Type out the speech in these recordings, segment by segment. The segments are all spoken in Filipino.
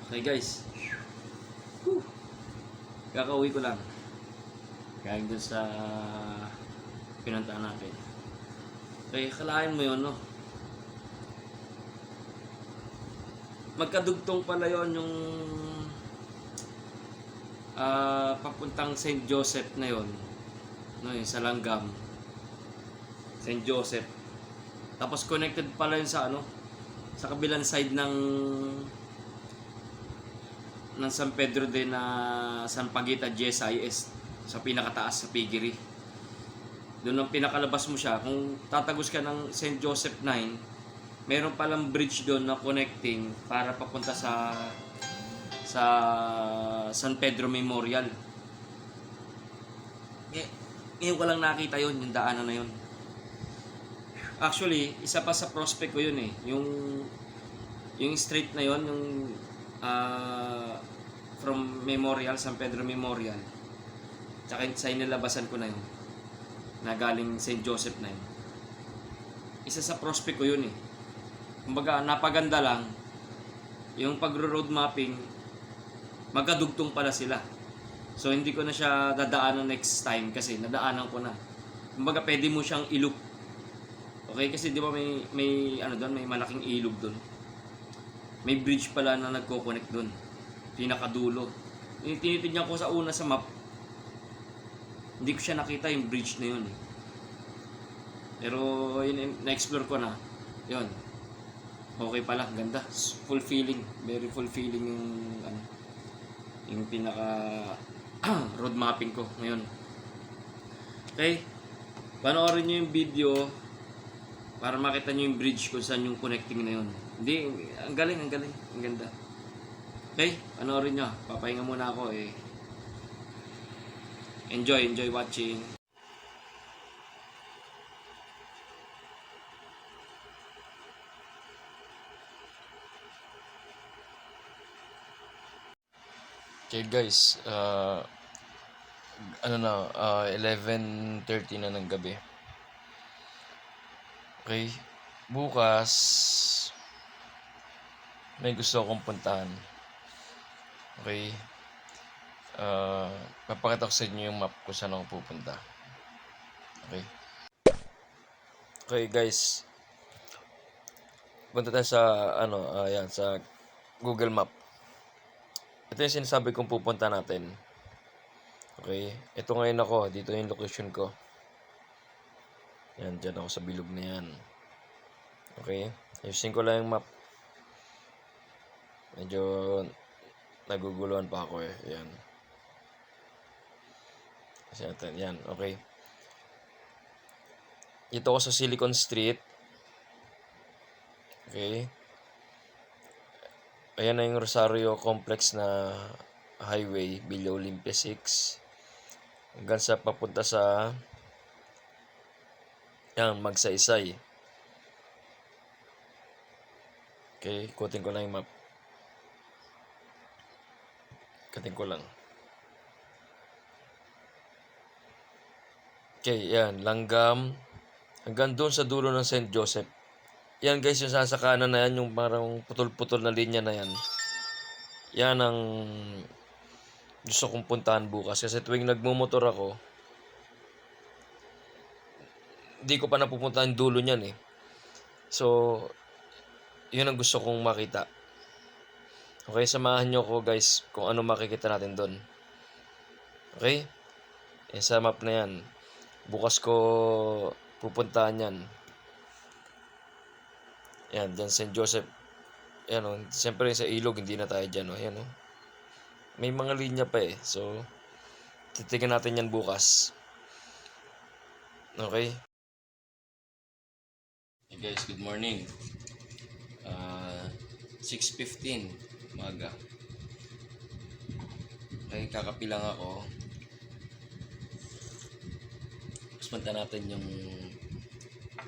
Okay guys, kakauwi ko lang. Kaya doon sa pinuntahan natin. Okay, kalahin mo yun, no? Magkadugtong pala yon yung papuntang St. Joseph na yon, no, yung sa Langgam, St. Joseph. Tapos connected pala yun sa ano, sa kabilang side ng San Pedro de na San Paguita GSIS, sa pinakataas sa Piggery. Doon ang pinakalabas mo siya. Kung tatagos ka ng St. Joseph 9, meron palang bridge doon na connecting para papunta sa San Pedro Memorial. Ngayon ko lang nakita yun, yung daanan na yun. Actually, isa pa sa prospect ko yun eh. Yung street na yun, yung from Memorial, San Pedro Memorial. Tsaka sa inilabasan ko na yun, na galing St. Joseph na yun. Isa sa prospect ko yun eh. Kumbaga, napaganda lang yung pagro-road mapping, magkadugtong pala sila. So, hindi ko na siya dadaanan next time kasi nadaanan ko na. Kumbaga, pwede mo siyang i-loop. Okay? Kasi di ba may ano doon, may malaking ilog doon. May bridge pala na nagko-connect doon. Pinakadulo. Tinitignan ko sa una sa map. Hindi ko siya nakita yung bridge na yun. Pero yun, na-explore ko na. Yun. Okay pala, ganda. Fulfilling. Very fulfilling yung pinaka road mapping ko ngayon. Okay? Panoorin nyo yung video para makita nyo yung bridge kung saan yung connecting na yun. Hindi, ang galing, ang ganda. Okay? Panoorin nyo. Papahinga muna ako eh. Enjoy watching. Okay guys, 11:30 na ng gabi. Okay, bukas may gusto akong puntahan. Okay, papakita ko sa inyo yung map kung saan ako pupunta. Okay. Okay guys, punta tayo sa sa Google Map. Ito yung sinasabi kong pupunta natin. Okay, ito ngayon ako, dito yung location ko. Yan, dyan ako sa bilog na yan. Okay, ayusin ko lang yung map. Medyo naguguluhan pa ako eh. Yan. Kasi natin, yan, okay. Ito ako sa Silicon Street. Okay. Ayan na yung Rosario Complex na highway, Villa Olympia 6. Hanggang sa papunta sa yan, Magsaysay. Okay, ikutin ko lang yung map. Ikutin ko lang. Okay, yan, Langgam. Hanggang doon sa dulo ng St. Joseph. Yan guys, yung sa kanan na yan, yung parang putol-putol na linya na yan. Yan ang gusto kong puntahan bukas. Kasi tuwing nagmumotor ako, hindi ko pa napupuntahan yung dulo niyan eh. So, yun ang gusto kong makita. Okay, samahan nyo ko guys kung ano makikita natin doon. Okay? Yan sa map na yan. Bukas ko pupuntahan yan. Yan, dyan St. Joseph. Yan o, siyempre sa ilog, hindi na tayo dyan o. Yan o. May mga linya pa eh. So, titigan natin yan bukas. Okay? Hey guys, good morning. 6:15 umaga. Okay, kakapilang ako. Tapos punta natin yung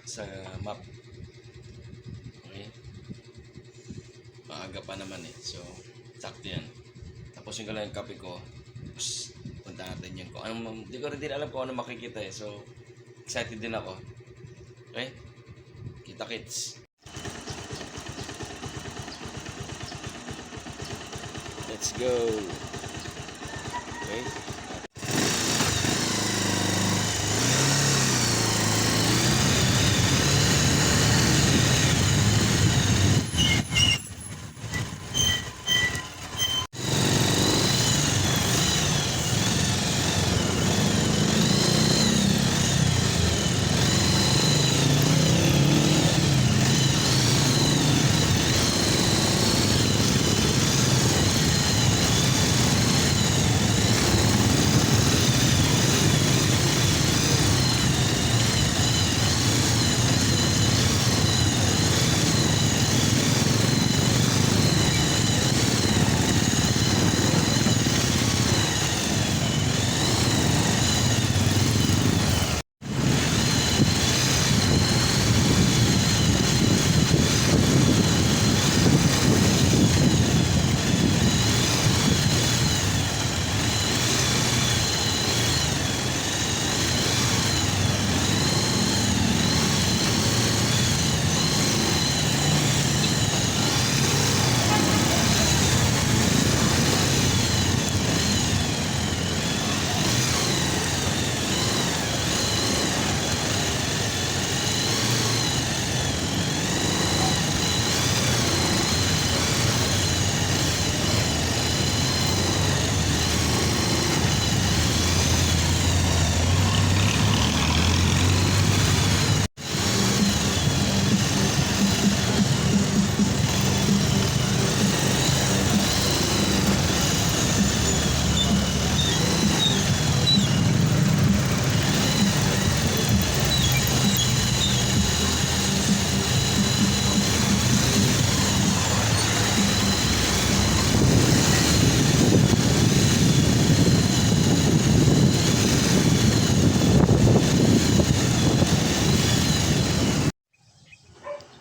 sa map. Okay. Maaga pa naman eh. So, sakto yan. Tapos yung lang yung kape ko. Tapos, punta natin yun. Kung ano, hindi ko rin din alam kung ano makikita eh. So, excited din ako. Okay? Kita-kits. Let's go. Okay.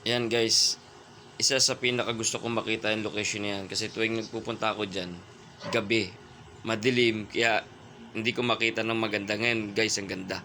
Yan guys, isa sa pinaka gusto kong makita yung location na yan kasi tuwing nagpupunta ako dyan, gabi, madilim, kaya hindi ko makita ng maganda. Ngayon guys, ang ganda.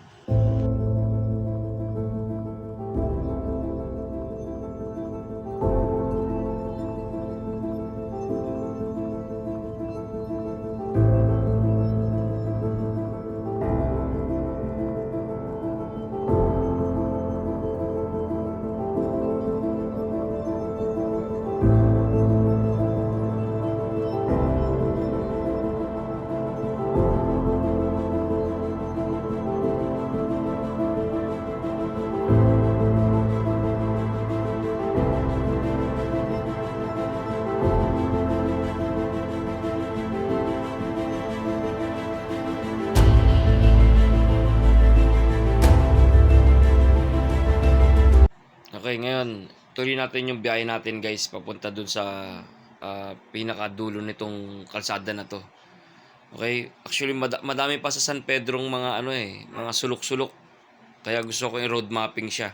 Okay, ngayon, tuloy natin yung biyahe natin guys, papunta dun sa pinakadulo nitong kalsada na to. Okay, actually madami pa sa San Pedrong mga mga sulok-sulok. Kaya gusto ko yung road mapping siya.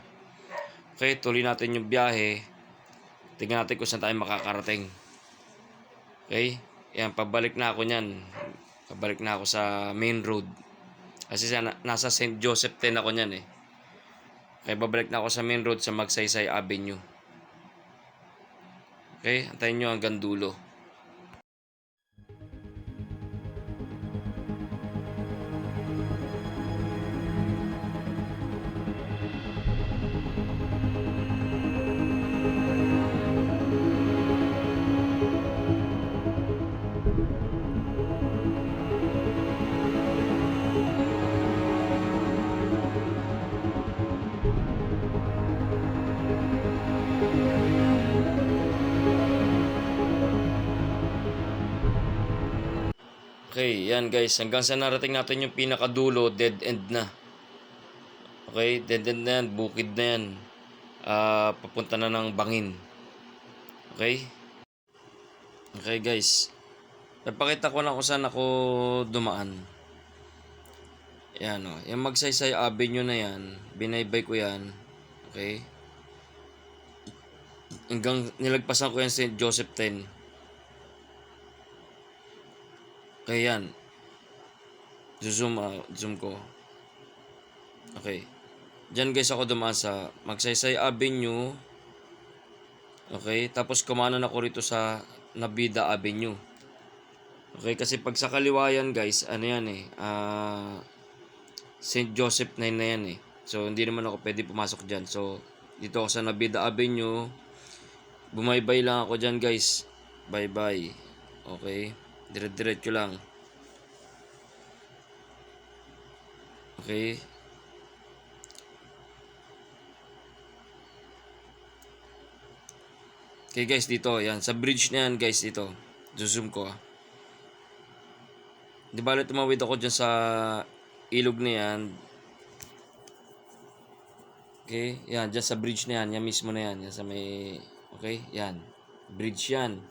Okay, tuloy natin yung biyahe. Tingnan natin kung saan tayo makakarating. Okay, yan, pabalik na ako niyan. Pabalik na ako sa main road. Kasi nasa St. Joseph 10 ako niyan eh. Okay, babalik na ako sa main road sa Magsaysay Avenue. Okay, antayin nyo hanggang dulo. Okay, yan guys. Hanggang sa narating natin yung pinakadulo, dead end na. Okay, dead end na yan. Bukid na yan. Papunta na ng Bangin. Okay? Okay guys. Napakita ko lang kung saan ako dumaan. Yan o. Yung Magsaysay Avenue na yan. Binaybay ko yan. Okay? Hanggang nilagpasan ko yan St. Joseph 10. Kaya yan. Zoom ko. Okay. Diyan guys ako dumaan sa Magsaysay Avenue. Okay. Tapos kumanan ako rito sa Nabida Avenue. Okay, kasi pag sa kaliwa yan guys, ano yan eh, St. Joseph 9 na yan eh. So, hindi naman ako pwede pumasok dyan. So, dito ako sa Navida Avenue. Bumaybay lang ako dyan guys. Bye-bye. Okay, dire-diretso lang. Okay. Okay guys, dito, yan. Sa bridge na yan guys, dito. Zoom ko ah. Di ba tumawid ako dyan sa ilog na yan. Okay, yan. Dyan sa bridge na yan. Yan mismo na yan. Yan sa may, okay, yan. Bridge yan.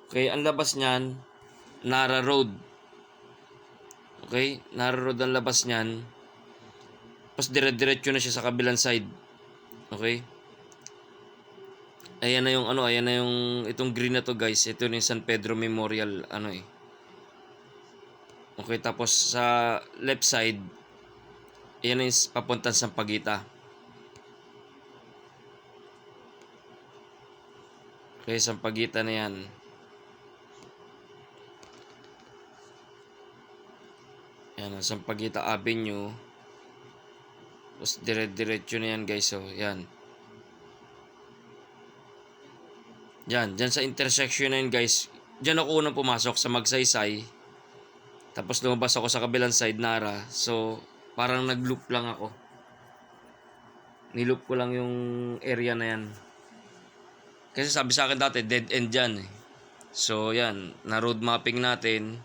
Okay, ang labas niyan, Nara Road. Okay, Nara Road ang labas niyan. Tapos dire-diretso na siya sa kabilang side. Okay. Ayan na yung ano, ayan na yung itong green na to guys. Ito na yung San Pedro Memorial ano eh. Okay, tapos sa left side, ayan na yung papuntang Sampaguita. Okay, Sampaguita na yan. Ayan ang Sampaguita Avenue. Tapos dire-diretso na yan guys. So, yan. Dyan sa intersection na yun guys, dyan ako unang pumasok sa Magsaysay. Tapos lumabas ako sa kabilang side, Nara. So, parang nag-loop lang ako. Niloop ko lang yung area na yan. Kasi sabi sa akin dati, dead end dyan eh. So, yan. Na-road mapping natin.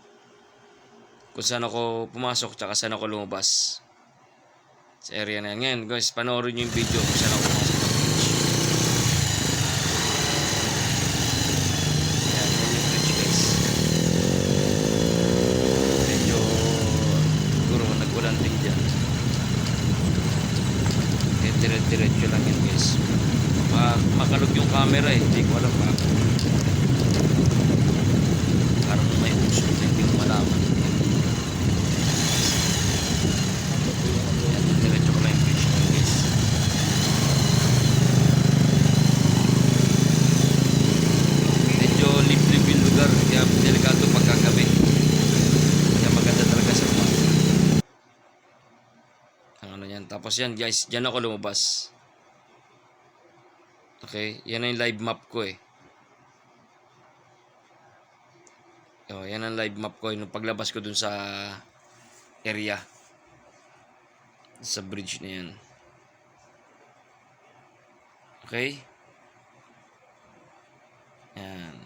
Kung saan ako pumasok, tsaka saan ako lumabas. Sa area na yan. Ngayon guys, panoorin nyo yung video kung saan ako pumasok. Diretso lang yan guys. Makalog yung camera eh. Hindi ko alam pa. Parang may usok na hindi mo malaman. Diretso ko lang yung bridge na guys. Medyo liblib yung lugar. Kaya delikado pagkagabi. Kaya maganda talaga sa mga. Ano yan. Tapos yan guys, dyan ako lumabas. Okay, yan ang live map ko eh. Yan ang live map ko nung paglabas ko dun sa area. Sa bridge na yan. Okay? Yan.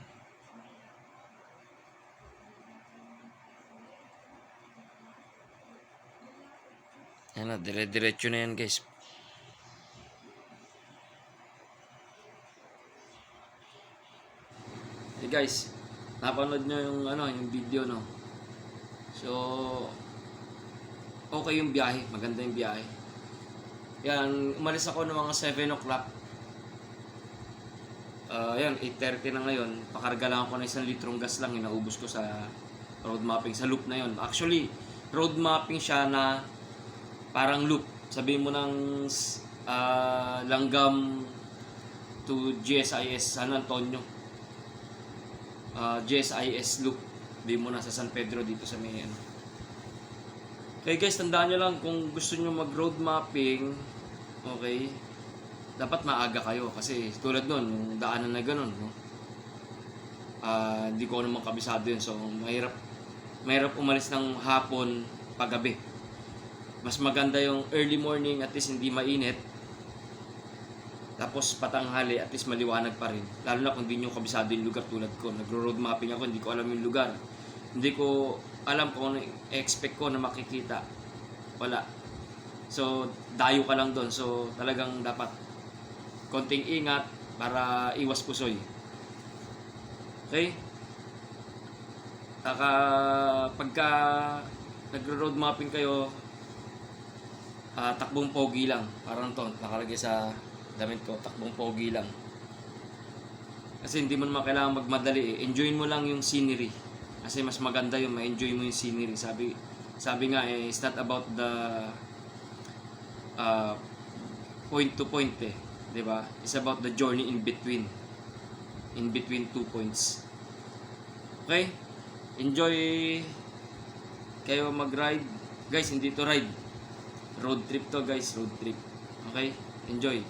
Yan na, dire-diretso na yan guys. Hey guys, napanood nyo yung yung video no. So okay yung biyahe, maganda yung biyahe. Yan, umalis ako ng mga 7 o'clock. Yan, 8:30 na ngayon. Pakarga lang ako ng 1 litrong gas lang, inaubos ko sa road mapping sa loop na yon. Actually, road mapping siya na parang loop. Sabihin mo ng Langgam to GSIS San Antonio. GSIS loop. Di mo na sa San Pedro dito sa may ano. Okay guys, tandaan nyo lang kung gusto nyo mag road mapping, okay, dapat maaga kayo kasi tulad nun, yung daanan na ganun, no? Hindi ko naman kabisado yun, so mahirap umalis ng hapon paggabi. Mas maganda yung early morning, at least hindi mainit. Tapos patanghali, at least maliwanag pa rin. Lalo na kung hindi nyo kabisado yung lugar tulad ko. Nagro-road mapping ako, hindi ko alam yung lugar. Hindi ko alam kung ano expect ko na makikita. Wala. So, dayo ka lang doon. So, talagang dapat konting ingat para iwas pusoy. Okay? Pagka nagro-road mapping kayo, takbong pogi lang. Parang to, nakalagay sa damit ko, takbong pogi lang. Kasi hindi mo naman kailangan magmadali eh. Enjoyin mo lang yung scenery. Kasi mas maganda yung ma-enjoy mo yung scenery. Sabi nga eh, it's not about the point to point eh. 'Di ba? It's about the journey in between. In between 2 points. Okay? Enjoy kayo mag-ride. Guys, hindi to ride. Road trip to guys, road trip. Okay? Enjoy.